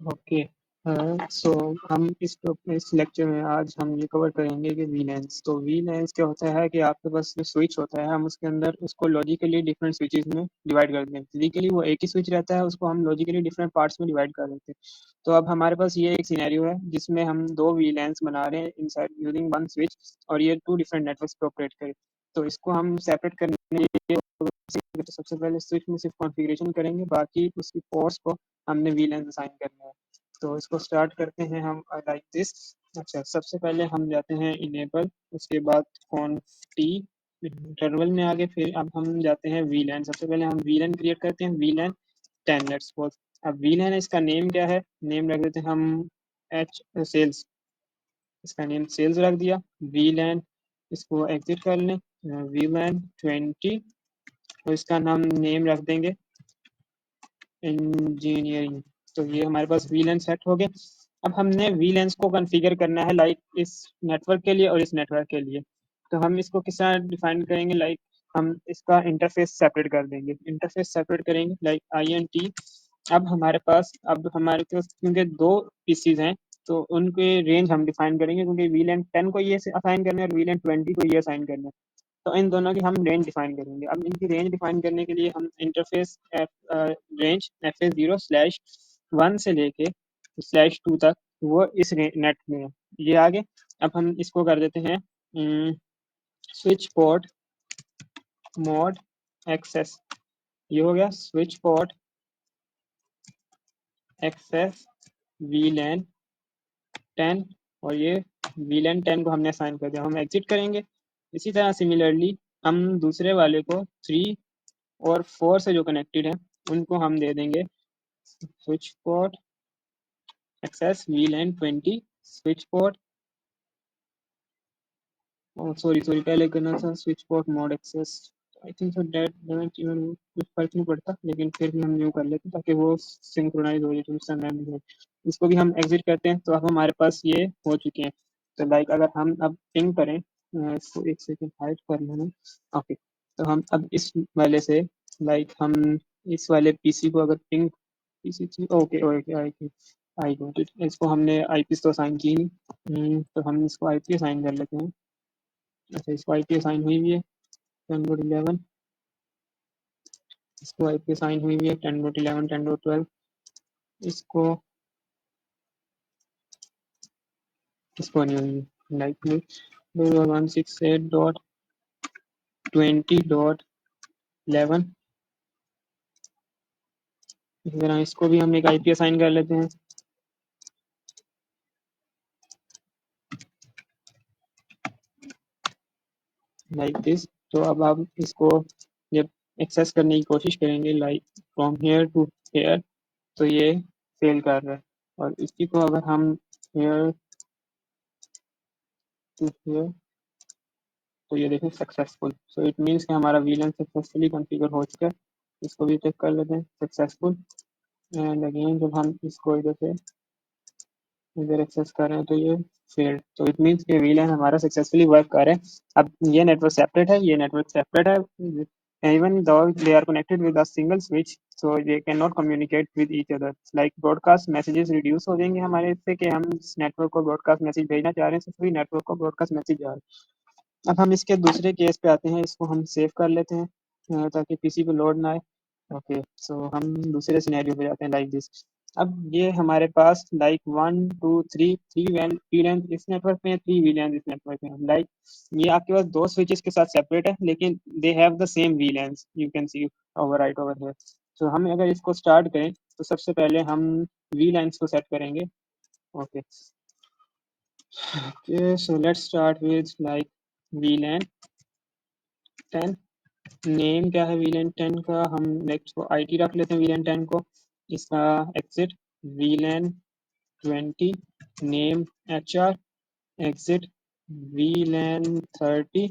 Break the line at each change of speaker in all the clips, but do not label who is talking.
Okay. सो हम इस lecture में आज हम ये कवर करेंगे कि वीलैंस। तो वीलैंस क्या होता है कि आपके पास जो स्विच होता है हम उसके अंदर उसको लॉजिकली डिफरेंट स्विचेस में डिवाइड कर देते हैं। फिजिकली वो एक ही स्विच रहता है, उसको हम लॉजिकली डिफरेंट पार्ट्स में डिवाइड कर देते हैं। तो अब हमारे पास ये एक सिनेरियो है जिसमें हम दो वीलैंस बना रहे हैं इनसाइड यूजिंग वन स्विच, और ये टू डिफरेंट नेटवर्क्स पे ऑपरेट करें। तो इसको हम सेपरेट करने के लिए तो सबसे पहले स्विच में सिर्फ कॉन्फ़िगरेशन करेंगे, बाकी उसकी पोर्ट्स को हमने वीलैन असाइन करना है। तो इसको स्टार्ट करते हैं हम लाइक दिस। अच्छा, सबसे पहले हम जाते हैं इनेबल, उसके बाद कॉन्फ टी इंटरवल में आगे, फिर अब हम जाते हैं वीलैन। सबसे पहले हम वीलैन क्रिएट करते हैं, वीलैन 10 लेट्स सपोज। अब वीलैन इसका नेम क्या है, नेम रख देते हैं हम एच सेल्स, इसका नेम सेल्स रख दिया। वीलैन, इसको एग्जिट कर लें, वीलैन 20, और इसका नाम नेम रख देंगे इंजीनियरिंग। तो ये हमारे पास वीलेंस सेट हो गए। अब हमने वीलेंस को कॉन्फ़िगर करना है लाइक इस नेटवर्क के लिए और इस नेटवर्क के लिए। तो हम इसको किस तरह डिफाइन करेंगे, लाइक हम इसका इंटरफेस सेपरेट कर देंगे, इंटरफेस सेपरेट करेंगे लाइक आई एन टी। अब हमारे पास क्योंकि दो पीसीज हैं तो उनके रेंज हम डिफाइन करेंगे, क्योंकि वीलेन 10 को ये असाइन करना है और वीलेन 20 को ये असाइन करना है। तो इन दोनों की हम रेंज डिफाइन करेंगे। अब इनकी रेंज डिफाइन करने के लिए हम इंटरफेस रेंज FS0/1 से लेके /2 तक वो इस नेट में है, ये आगे। अब हम इसको कर देते हैं स्विच पोर्ट मोड एक्सेस। ये हो गया स्विच पोर्ट एक्सेस वीलैन 10, और ये वीलैन 10 को हमने असाइन कर दिया, हम एग्जिट करेंगे। इसी तरह सिमिलरली हम दूसरे वाले को 3 और 4 से जो कनेक्टेड है उनको हम दे देंगे switch port access VLAN 20 switch port, sorry sorry पहले करना था switch port mode access. I think so that doesn't even, कुछ फर्क नहीं पड़ता, लेकिन फिर भी हम न्यू कर लेते हैं ताकि वो सिंक्रोनाइज हो जाए तो मैम हो। इसको भी हम एग्जिट करते हैं। तो अब हमारे पास ये हो चुके हैं। तो लाइक अगर हम अब पिंग करें, इसको एक सेकेंड हाइड कर लेना। ओके, तो हम अब इस वाले से लाइक हम इस वाले पीसी को अगर ping, PC okay okay I got it. इसको हमने आईपी तो असाइन की नहीं। तो हम इसको आईपी असाइन कर लेते हैं। अच्छा, इसको आईपी असाइन हुई हुई है 10.11, इसको आईपी असाइन हुई हुई है 10.11 10.12, इसको इसको नहीं हुई है लाइक 168.20.11। इसी तरह इसको भी हम एक आईपी असाइन कर लेते हैं लाइक दिस। तो अब आप इसको जब एक्सेस करने की कोशिश करेंगे like from here to here, तो ये फेल कर रहा है। और इसी को अगर हम हेयर टू हेयर, तो ये देखें सक्सेसफुल। सो इट मीन्स कि हमारा वीलन सक्सेसफुली कॉन्फ़िगर हो चुका है। इसको भी चेक कर लेते हैं सक्सेसफुल। एंड अगेन जब हम इसको इधर एक्सेस कर रहे हैं तो ये फेल्ड। तो इट मीन्स कि वीलन हमारा सक्सेसफुली वर्क कर रहा है। अब ये नेटवर्क सेपरेट है, ये नेटवर्क सेपरेट है, even though they are connected with a single switch, so they can not communicate with each other. Like broadcast messages reduce हो जाएंगे हमारे इससे, कि हम इस नेटवर्क को ब्रॉडकास्ट मैसेज भेजना चाह रहे हैं, सभी नेटवर्क को ब्रॉडकास्ट मैसेज जा रहा है। अब हम इसके दूसरे केस पे आते हैं, इसको हम सेव कर लेते हैं ताकि पीसी पे लोड ना आए। ओके, सो हम दूसरे सिनेरियो पे जाते हैं लाइक दिस। अब ये हमारे पास लाइक 1 2 3 थ्री वीलैन इस नेटवर्क में, 3 वीलैन इस नेटवर्क में। लाइक ये आपके पास दो स्विचेस के साथ सेपरेट है, लेकिन they have the same वीलैंस, you can see over right over here. तो हम अगर इसको स्टार्ट करें तो सबसे पहले हम वीलैंस को सेट करेंगे। Okay okay, so let's start with like वीलैन 10। Name क्या है वीलेन 10 का, हम नेक्स्ट को आईटी रख लेते हैं वीलेन 10 को। इसका exit VLAN 20, name HR, exit VLAN 30,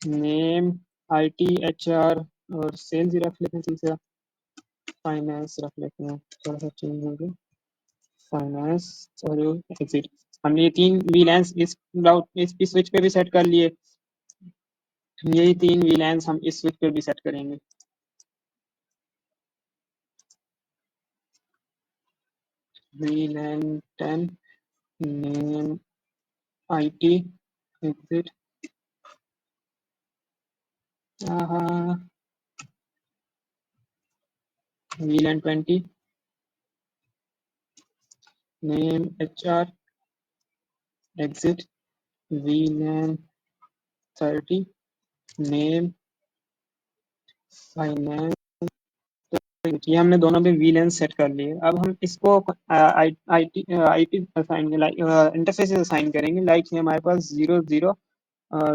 name IT HR, और सेल्स ही रख लेते हैं तीसरा, फाइनेंस रख लेते हैं, थोड़ा सा चेंज हो गया फाइनेंस, और एग्जिट। हमने ये 3 वीलेंस इस स्विच पे भी सेट कर लिए। यही 3 वीलेंस हम इस स्विच पे भी सेट करेंगे। VLAN 10 name IT exit VLAN 20 name HR exit VLAN 30 name finance। ये हमने दोनों पे VLAN सेट कर लिए। अब हम इसको I I T assign like interface assign करेंगे। लाइक ये हमारे पास 0 0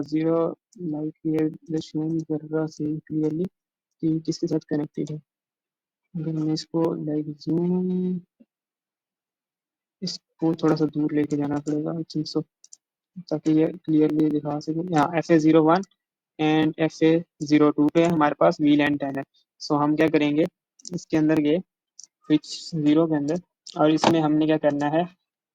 0 लाइक ये शो नहीं कर रहा सही क्लियरली कि किसके साथ कनेक्टेड है। अगर मैं इसको लाइक जूम इसको थोड़ा सा दूर लेके जाना पड़ेगा आई थिंक सो, ताकि ये क्लियरली दिखा सके। यहाँ FA01 एंड FA02 पे हमारे पास VLAN 10 है। सो हम क्या करेंगे, इसके अंदर गए स्विच 0 के अंदर, और इसमें हमने क्या करना है,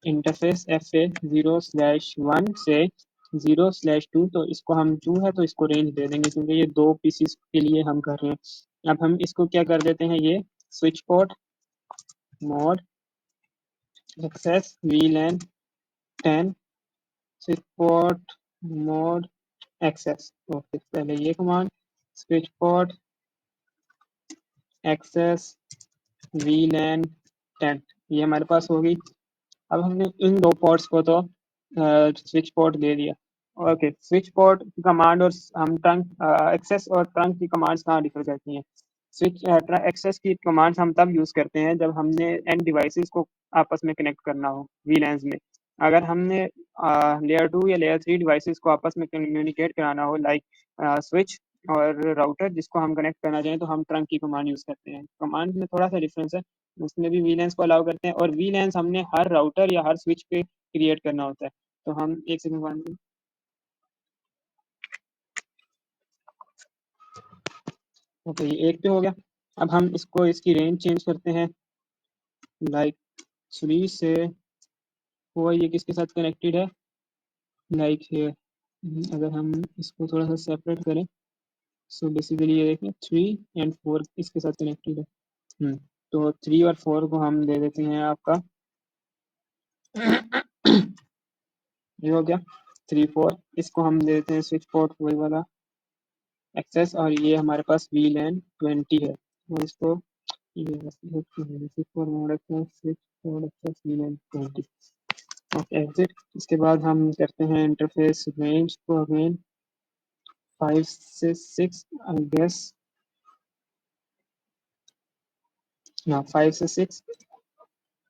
इंटरफेस FA0/1 से 0/2, तो इसको हम 2 है तो इसको रेंज दे देंगे क्योंकि ये दो पीसीस के लिए हम कर रहे हैं। अब हम इसको क्या कर देते हैं, ये switch port mode access VLAN 10 switch port mode access. Okay, पहले ये command switch port access VLAN 10 ये हमारे पास होगी। अब हमने इन दो पोर्ट्स को तो स्विच पोर्ट दे दिया। ओके, स्विच पोर्ट की कमांड और हम ट्रंक एक्सेस और ट्रंक की कमांड्स कहाँ डिफर करती हैं। स्विच एक्सेस की कमांड्स हम तब यूज करते हैं जब हमने एंड डिवाइसेस को आपस में कनेक्ट करना हो वीलैंस में। अगर हमने लेयर 2 या लेयर 3 डिवाइसेस को आपस में कम्युनिकेट कराना हो, लाइक स्विच और राउटर जिसको हम कनेक्ट करना चाहें, तो हम ट्रंक की कमांड यूज करते हैं। कमांड में थोड़ा सा डिफरेंस है, उसमें भी वीलैंस को अलाउ करते हैं, और वीलैंस हमने हर राउटर या हर स्विच पे क्रिएट करना होता है। तो हम एक सेकंड, ओके ये एक पे हो गया। अब हम इसको इसकी रेंज चेंज करते हैं, लाइक 3 से 4 ये किसके साथ कनेक्टेड है, लाइक अगर हम इसको थोड़ा सा सेपरेट करें, सो बेसिकली ये देखें 3 और 4 इसके साथ कनेक्टेड है। तो 3 और 4 को हम दे देते हैं आपका ये हो गया 3 4, इसको हम दे देते हैं स्विच पोर्ट वही वाला एक्सेस, और ये हमारे पास VLAN 20 है। और इसको ये switch port mode access switch port access VLAN 20 okay exit. इसके बाद हम करते हैं इंटरफेस रेंज को अगेन 5 से 6 आई गेस, ना 5 से 6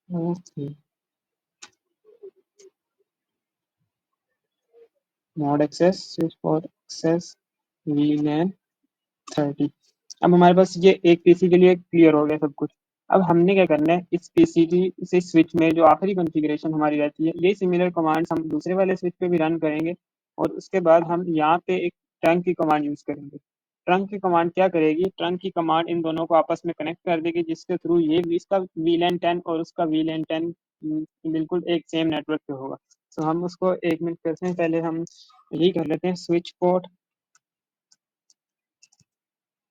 okay. Mode access switch port access VLAN 30। अब हमारे पास ये एक पीसी के लिए क्लियर हो गया सब कुछ। अब हमने क्या करना है, इस पीसी की इसे स्विच में जो आखिरी कॉन्फ़िगरेशन हमारी रहती है, ये सिमिलर कमांड्स हम दूसरे वाले स्विच पे भी रन करेंगे, और उसके बाद हम यहाँ पे एक ट्रंक की कमांड यूज करेंगे। ट्रंक की कमांड क्या करेगी, ट्रंक की कमांड इन दोनों को आपस में कनेक्ट कर देगी, जिसके थ्रू ये इसका VLAN 10 और उसका VLAN 10 बिल्कुल एक सेम नेटवर्क पे होगा। तो हम उसको एक मिनट करते हैं, पहले हम यही कर लेते हैं स्विच पोर्ट,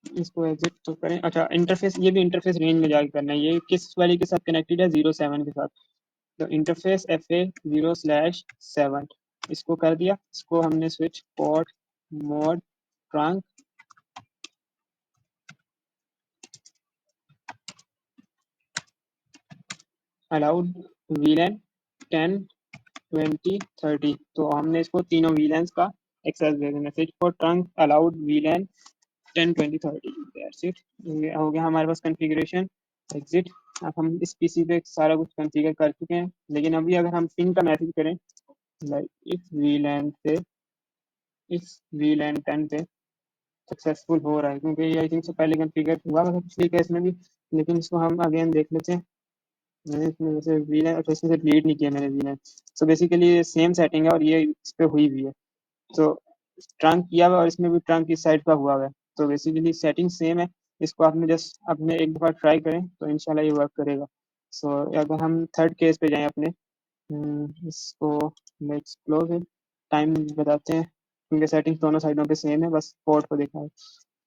इसको एग्जिट तो करें। अच्छा इंटरफेस, ये भी इंटरफेस रेंज में जाके करना है, ये किस वाली के साथ कनेक्टेड है, 0 7 के साथ। तो इंटरफेस FA0/7 इसको कर दिया। इसको हमने switch port mode trunk allowed VLAN 10 20 30, तो हमने इसको तीनों VLANs का एक्सेस दे देना। Switch port trunk allowed VLAN 10 20 30 that's it. ये हो गया हमारे पास कॉन्फ़िगरेशन एग्जिट। अब हम इस पीसी पे सारा कुछ कॉन्फ़िगर कर चुके हैं, लेकिन अभी अगर हम पिंग का मैसेज करें, लाइक इस VLAN 10 पे सक्सेसफुल हो रहा है, क्योंकि ये आई थिंक से पहले कॉन्फ़िगर हुआ था पिछले केस में भी, लेकिन इसको हम अगेन देख लेते हैं। मैंने इसमें वैसे VLAN, अच्छा इसमें से डिलीट नहीं किया मैंने VLAN। सो बेसिकली ये सेम सेटिंग है और ये इस पे हुई भी है। तो ट्रंक किया हुआ और इसमें भी ट्रंक इस साइड का हुआ हुआ है, तो बेसिकली सेटिंग सेम है। इसको आपने जस्ट अपने एक दफ़ा ट्राई करें तो इंशाल्लाह ये वर्क करेगा। सो अगर हम थर्ड केस पे जाएं अपने, इसको लेट्स क्लोज इट, टाइम बताते हैं क्योंकि सेटिंग्स दोनों साइडों पे सेम है, बस पोर्ट को देखा है।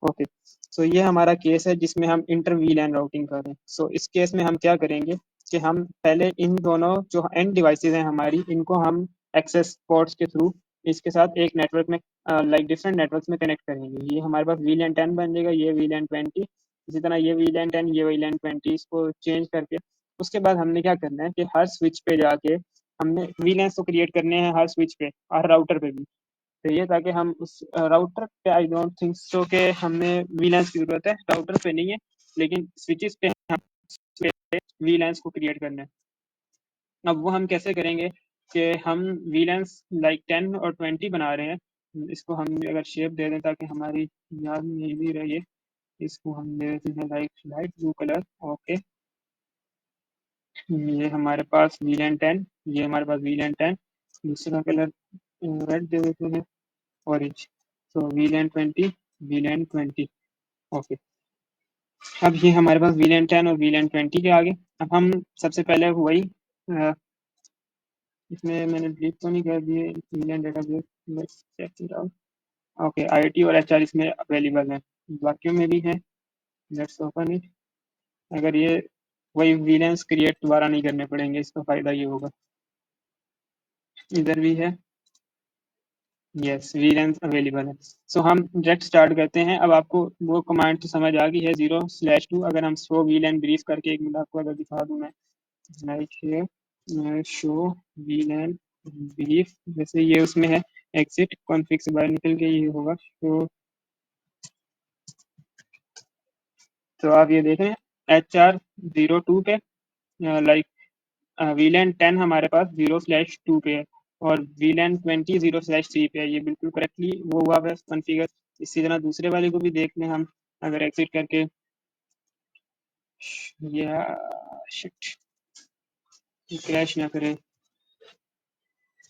ओके, सो ये हमारा केस है जिसमें हम इंटर VLAN राउटिंग कर रहे हैं। सो इस केस में हम क्या करेंगे, कि हम पहले इन दोनों जो एंड डिवाइसेस हैं हमारी, इनको हम एक्सेस पोर्ट्स के थ्रू इसके साथ एक नेटवर्क में लाइक डिफरेंट नेटवर्क्स में कनेक्ट करेंगे। ये हमारे पास वीलैन 10 बन जाएगा, ये वीलैन 20, इसी तरह ये वीलैन 10, ये वीलैन 20, इसको चेंज करके उसके बाद हमने क्या करना है कि हर स्विच पे जाके हमने वीलैंस तो क्रिएट करने हैं हर स्विच पे और राउटर पे भी। तो ये ताकि हम उस राउटर पे आई डोंट थिंक सो कि हमें वीलैंस की जरूरत है, राउटर पे नहीं है, लेकिन स्विचेस पे हम वीलैंस को क्रिएट करना है। अब वो हम कैसे करेंगे कि हम वीलेंस लाइक 10 और 20 बना रहे हैं। इसको हम अगर शेप दे दें ताकि हमारी याद में भी रहे, इसको हम दे देते हैं like light blue colour. Okay, ये हमारे पास वीलेन 10, ये हमारे पास वीलेन 10, दूसरा कलर रेड दे देते हैं, ऑरेंज। तो वीलेन 20, वीलेन 20। ओके, अब ये हमारे पास वीलेन 10 और वीलेन 20 के आगे अब हम सबसे पहले वही इसमें मैंने डिलीट तो नहीं कर दिए VLAN database. Let's check it out. Okay, IT और एचआर इसमें अवेलेबल है, बाकियों में भी है। Let's open it. अगर ये वही वीलेंस क्रिएट दोबारा नहीं करने पड़ेंगे, इसका फायदा ये होगा। इधर भी है, यस वीलेंस अवेलेबल है। सो हम डायरेक्ट स्टार्ट करते हैं। अब आपको वो कमांड तो समझ आ गई है 0/2। अगर हम शो वीलेन ब्रीफ करके एक मिनट आपको अगर दिखा दूं मैं, like here show VLAN brief, जैसे ये उसमें है एग्जिट कॉन्फिग से बाहर निकल के ये होगा शो। तो आप ये देख रहे हैं HR02 पे लाइक वीलैन 10 हमारे पास 0/2 पे है और वीलैन 20 0/3 पे है। ये बिल्कुल करेक्टली वो हुआ है कॉन्फ़िगर। इसी तरह दूसरे वाले को भी देख लें हम, अगर एग्जिट करके ये शिट क्रैश ना करे।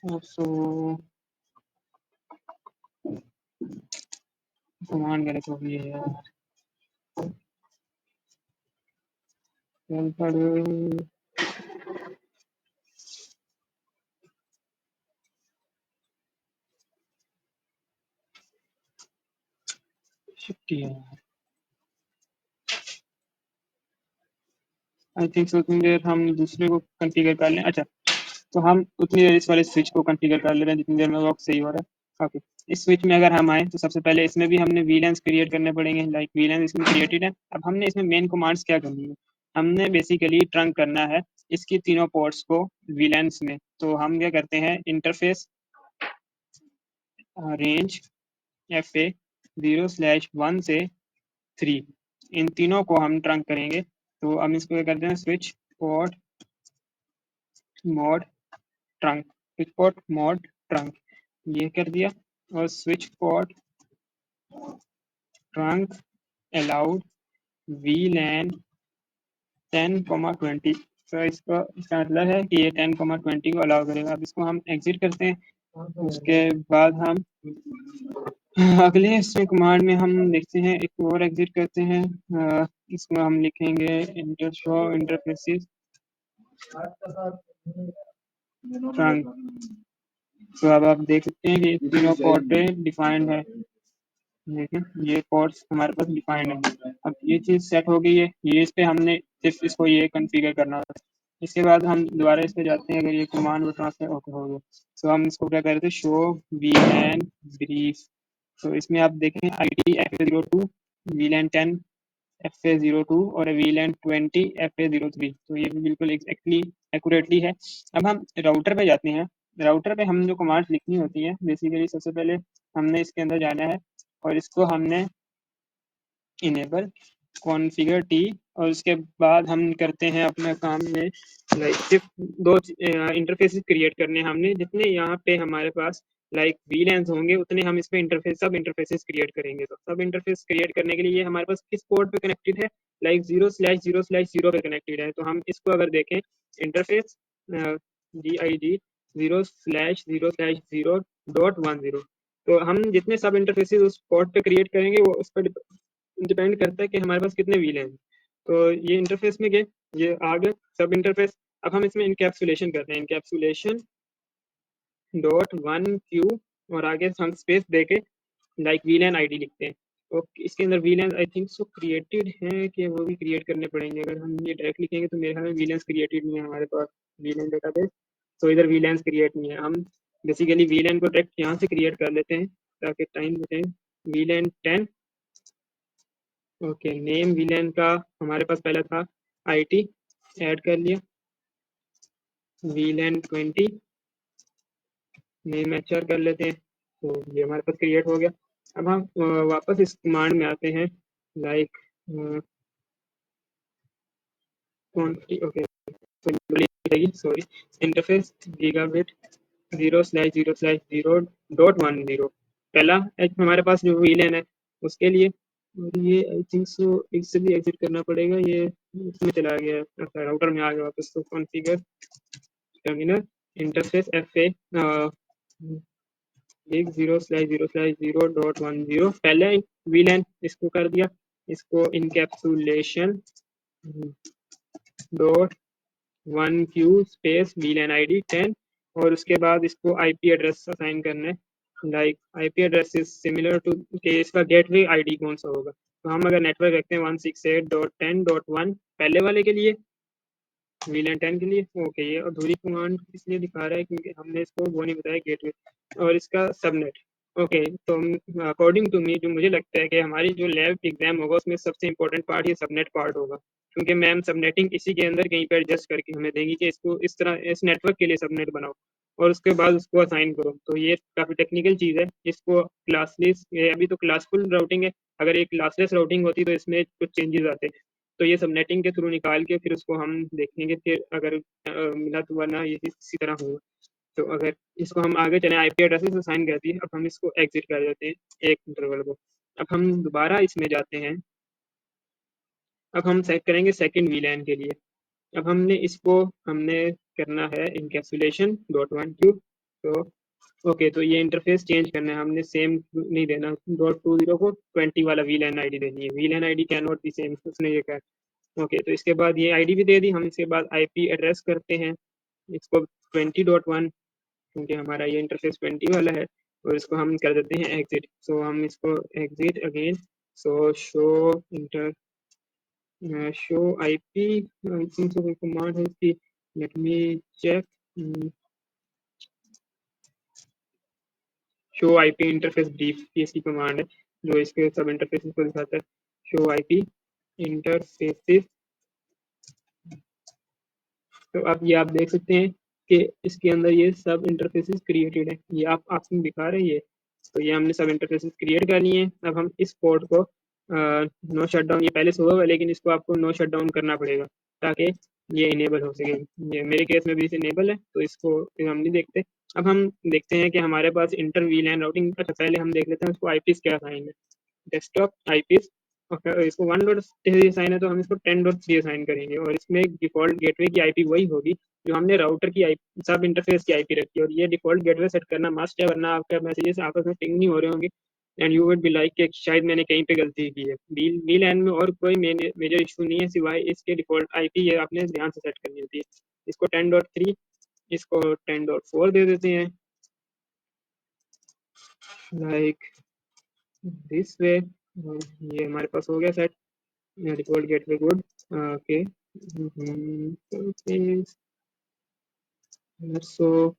सो कमांड गलत हो गई है यार, चल पड़ शिट यार। आई थिंक सो उतनी देर हम दूसरे को कॉन्फ़िगर कर लें। अच्छा, तो हम उतनी देर इस वाले स्विच को कॉन्फ़िगर कर ले रहे हैं जितनी देर में वो सही हो रहा है। ओके, इस स्विच में अगर हम आए तो सबसे पहले इसमें भी हमने वीलैंस क्रिएट करने पड़ेंगे। लाइक वीलैंस इसमें क्रिएटेड है। अब हमने इसमें मेन कमांड्स क्या करनी है, हमने बेसिकली ट्रंक करना है इसकी तीनों पोर्ट्स को वीलैंस में। तो हम क्या करते हैं, इंटरफेस रेंज FA 0/1 से 3, इन तीनों को हम ट्रंक करेंगे। तो हम इसको क्या करते हैं, switch port mode trunk, switch port mode trunk, ये कर दिया। और switch port trunk allowed VLAN 10,20। तो इसका मतलब है कि ये 10,20 को अलाउ करेगा। अब इसको हम एग्जिट करते हैं। उसके बाद हम अगले इसमें कमांड में हम देखते हैं, एक और एग्जिट करते हैं। इसमें हम लिखेंगे इंटर शो इंटरफेसिस ट्रंक। तो अब आप देख सकते हैं कि तीनों पोर्ट डिफाइंड है। देखिए ये पोर्ट्स हमारे पास डिफाइंड है। अब ये चीज़ सेट हो गई है, ये इस पे हमने सिर्फ इसको ये कॉन्फ़िगर करना होता है। इसके बाद हम दोबारा इस पे जाते हैं, अगर ये कमांड वो ट्रांसफर ओके हो गया तो हम इसको क्या करते हैं, शो वीलैन ब्रीफ। तो इसमें आप देखें ID FA02, वीलैन 10 FA02 और वीलैन 20 FA03। तो ये भी बिल्कुल एग्जैक्टली एक्यूरेटली है। अब हम राउटर पे जाते हैं। राउटर पे हम जो कमांड्स लिखनी होती है, बेसिकली सबसे पहले हमने इसके अंदर जाना है और इसको हमने इनेबल कॉन्फ़िगर टी, और उसके बाद हम करते हैं अपना काम में लाइक सिर्फ दो इंटरफेसेस क्रिएट करने हैं हमने। जितने यहाँ पे हमारे पास लाइक वीलैंस होंगे उतने हम इस पे इंटरफेस सब इंटरफेसेस क्रिएट करेंगे। तो सब इंटरफेस क्रिएट करने के लिए ये हमारे पास किस पोर्ट पे कनेक्टेड है, लाइक 0/0/0 पे कनेक्टेड है। तो हम इसको अगर देखें, इंटरफेस DID 0/0/0.10। तो हम जितने सब इंटरफेसेस उस पोर्ट पे क्रिएट करेंगे वो उस पर डिपेंड करता है कि हमारे पास कितने व्हील हैं। तो ये इंटरफेस में गए, ये आ गए सब इंटरफेस। अब हम इसमें इनकैप्सुलेशन करते हैं, इनकैप्सुलेशन .1Q और आगे हम स्पेस देके लाइक VLAN ID लिखते हैं। ओके, इसके अंदर वीलेंस आई थिंक सो क्रिएटेड है कि वो भी क्रिएट करने पड़ेंगे। अगर हम ये डायरेक्ट लिखेंगे तो मेरे ख्याल में वीलेंस क्रिएटेड नहीं है हमारे पास वीलेन डेटाबेस। तो इधर वीलेंस क्रिएट नहीं है। हम बेसिकली वीलेन को डायरेक्ट यहाँ से क्रिएट कर लेते हैं ताकि टाइम बचे। वीलेन 10। ओके, नेम वीलेन का हमारे पास पहले था आईटी, ऐड कर लिया। वीलेन 20 नेम एचआर कर लेते हैं, तो ये हमारे पास क्रिएट हो गया। अब हम वापस इस कमांड में आते हैं, like quantity. Okay, sorry, interface gigabit 0/0/0.10 पहला एक हमारे पास जो वीलन है उसके लिए। और ये आई थिंक सो इससे भी एग्जिट करना पड़ेगा, ये इसमें चला गया है। अच्छा, राउटर में आ गया वापस। तो configure terminal interface F A 0/0/0.10 पहले वीलन इसको कर दिया। इसको encapsulation dot 1Q space VLAN ID 10, और उसके बाद इसको आईपी एड्रेस असाइन करना है। Like IP address is similar to के इसका गेटवे आईडी कौन सा होगा। तो हम अगर नेटवर्क रखते हैं 168.10.1 पहले वाले के लिए, वीलन 10 के लिए। ओके, ये अधूरी कमांड इसलिए दिखा रहा है क्योंकि हमने इसको वो नहीं बताया गेटवे और इसका सबनेट। ओके, तो अकॉर्डिंग टू मी जो मुझे लगता है कि हमारी जो लैब एग्जाम होगा उसमें सबसे इंपॉर्टेंट पार्ट ये सबनेट पार्ट होगा, क्योंकि मैम सबनेटिंग इसी के अंदर कहीं पर एडजस्ट करके हमें देंगी कि इसको इस तरह इस नेटवर्क के लिए सबनेट बनाओ और उसके बाद उसको असाइन करो। तो ये काफ़ी टेक्निकल चीज़ है। इसको क्लासलेस, ये अभी तो क्लासफुल राउटिंग है, अगर ये क्लासलेस राउटिंग होती तो इसमें कुछ चेंजेस आते। तो ये सबनेटिंग के थ्रू निकाल के फिर उसको हम देखेंगे, फिर अगर मिला तो, वरना ये इसी तरह होगा। तो अगर इसको हम आगे चले, आईपी एड्रेसेस असाइन करती है। अब हम इसको एग्जिट कर देते हैं एक इंटरवल को। अब हम दोबारा इसमें जाते हैं। अब हम सेट करेंगे सेकंड वीलैन के लिए। अब हमने करना है इनकैप्सुलेशन डॉट 1Q। तो ओके, तो ये इंटरफेस चेंज करना है हमने, सेम नहीं देना। .20 को 20 वाला वीलैन आईडी देनी है। वीलैन ID can not be same, उसने ये कहा। ओके, तो इसके बाद ये आईडी भी दे दी। हम इसके बाद आईपी एड्रेस करते हैं इसको 20.1, क्योंकि हमारा ये इंटरफेस 20 वाला है। और इसको हम कर देते हैं एग्जिट। सो हम इसको exit again. So show IP, I think so कोई कमांड है इसकी, let me check. Show IP interface brief की इसकी कमांड है जो इसके सब इंटरफेसेस को दिखाता है। Show IP interfaces. तो अब ये आप देख सकते हैं कि इसके अंदर ये सब इंटरफेसेस क्रिएटेड है। ये आपको दिखा रहे हैं। तो ये हमने सब इंटरफेसेस क्रिएट कर लिए हैं। अब हम इस पोर्ट को नो शट डाउन, ये पहले से हुआ है लेकिन इसको आपको नो शट डाउन करना पड़ेगा ताकि ये इनेबल हो सके। ये मेरे केस में भी इनेबल है, तो इसको फिर हम नहीं देखते। अब हम देखते हैं कि हमारे पास इंटर वीलैन राउटिंग। अच्छा, पहले हम देख लेते हैं उसको आईपीस क्या असाइन है। डेस्कटॉप आईपीस, और इसको 1.3 असाइन है तो हम इसको 10.3 असाइन करेंगे। और इसमें डिफॉल्ट गेटवे की आईपी वही होगी जो हमने राउटर की आईपी सब इंटरफेस की आईपी रखी है। और ये डिफॉल्ट गेटवे सेट करना मस्ट है, वरना आपका मैसेजेस आपस में पिंग नहीं हो रहे होंगे and you would be like कि शायद मैंने कहीं पे गलती की है। वीलैन में और कोई मेजर इशू नहीं है सिवाय इसके डिफॉल्ट आईपी, ये आपने ध्यान से सेट करनी होती है। इसको 10.3, इसको 10.4 दे देते हैं, लाइक दिस वे। ये हमारे पास हो गया set, default gateway good. Okay, so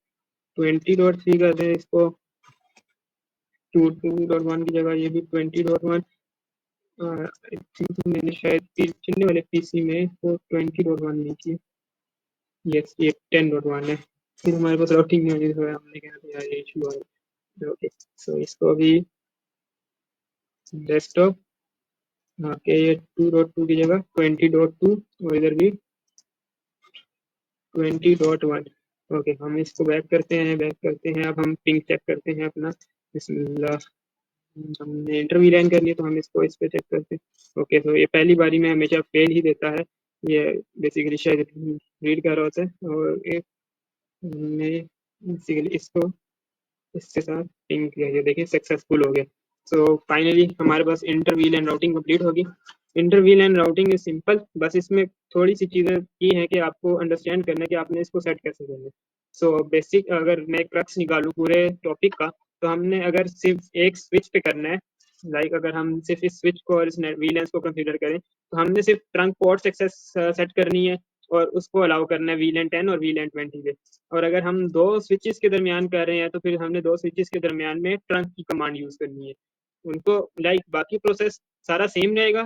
20.3 कर दें इसको। 2.1 की जगह ये भी 20.1। आई थिंक मैंने शायद पिछले वाले पीसी में वो 20.1 नहीं की। यस, ये 10.1 है। फिर हमारे पास राउटिंग नहीं होगी, तो हमने कहा था यार ये इशू है। ओके, सो इसको अभी डेस्कटॉप, ओके, ये 2.2 की जगह 20.2 और इधर भी 20.1। ओके, हम इसको बैक करते हैं। अब हम पिंग चेक करते हैं अपना। बिस्मिल्लाह, हमने इंटरव्यू लाइन कर लिया तो हम इसको इस पे चेक करते हैं। ओके, तो ये पहली बारी में हमेशा फेल ही देता है। ये बेसिकली शायद रीड कर रहा होता है। और ये हमने बेसिकली इसको इसके साथ पिंग किया, ये देखिए सक्सेसफुल हो गया। सो फाइनली हमारे पास इंटरव्यू एंड राउटिंग कंप्लीट होगी। Interview and routing is simple, बस इसमें थोड़ी सी चीज़ें की हैं कि आपको अंडरस्टैंड करना है कि आपने इसको सेट कैसे करना है। सो बेसिक, अगर मैं क्रक्स निकालूँ पूरे टॉपिक का, तो हमने अगर सिर्फ एक स्विच पे करना है लाइक अगर हम सिर्फ इस स्विच को और इस वीलेंस को कंसीडर करें तो हमने सिर्फ ट्रंक पोर्ट्स एक्सेस सेट करनी है और उसको अलाउ करना है वीलेन 10 और वीलेन 20 पे। और अगर हम दो स्विचेस के दरमियान कर रहे हैं तो फिर हमने दो स्विचेस के दरमियान में ट्रंक की कमांड यूज करनी है उनको। लाइक बाकी प्रोसेस सारा सेम रहेगा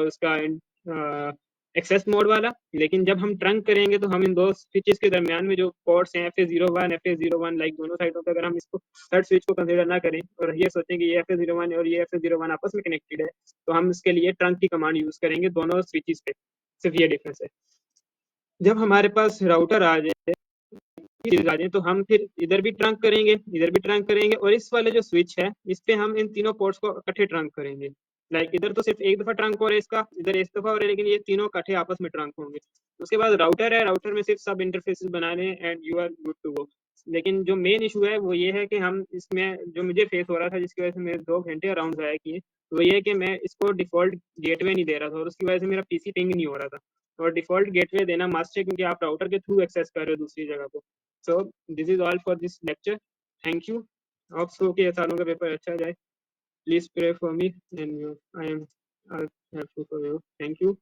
उसका एक्सेस मोड वाला, लेकिन जब हम ट्रंक करेंगे तो हम इन दो स्विचेस के दरमियान में जो पोर्ट्स हैं FA01 FA01 लाइक दोनों साइडों पे अगर हम इसको थर्ड स्विच को कंसीडर ना करें और ये सोचें कि ये FA01 और ये FA01 आपस में कनेक्टेड है तो हम इसके लिए ट्रंक की कमांड यूज करेंगे दोनों स्विचेस पे। सिर्फ ये डिफरेंस है। जब हमारे पास राउटर आ जाए चीज आ जाए तो हम फिर इधर भी ट्रंक करेंगे इधर भी ट्रंक करेंगे और इस वाले जो स्विच है इस पे हम इन तीनों पोर्ट्स को इकट्ठे ट्रंक करेंगे। लाइक इधर तो सिर्फ एक दफा ट्रंक हो रहा है इसका, इधर एक दफा हो रहा है, लेकिन ये तीनों इकट्ठे आपस में ट्रंक होंगे। उसके बाद राउटर है, राउटर में सिर्फ सब इंटरफेसेस बनाने and you are good to go. लेकिन जो मेन इशू है वो ये है कि हम इसमें जो मुझे फेस हो रहा था जिसकी वजह से मेरे 2 घंटे अराउंड ज़ाया किए, वो ये है कि मैं इसको डिफॉल्ट गेटवे नहीं दे रहा था और उसकी वजह से मेरा पीसी पिंग नहीं हो रहा था। और डिफॉल्ट गेटवे देना मस्ट है क्योंकि आप राउटर के थ्रू एक्सेस कर रहे हो दूसरी जगह को। So this is all for this lecture. Thank you. Hope so कि सालों का पेपर अच्छा जाए। Please pray for me and I am helpful for you. Thank you.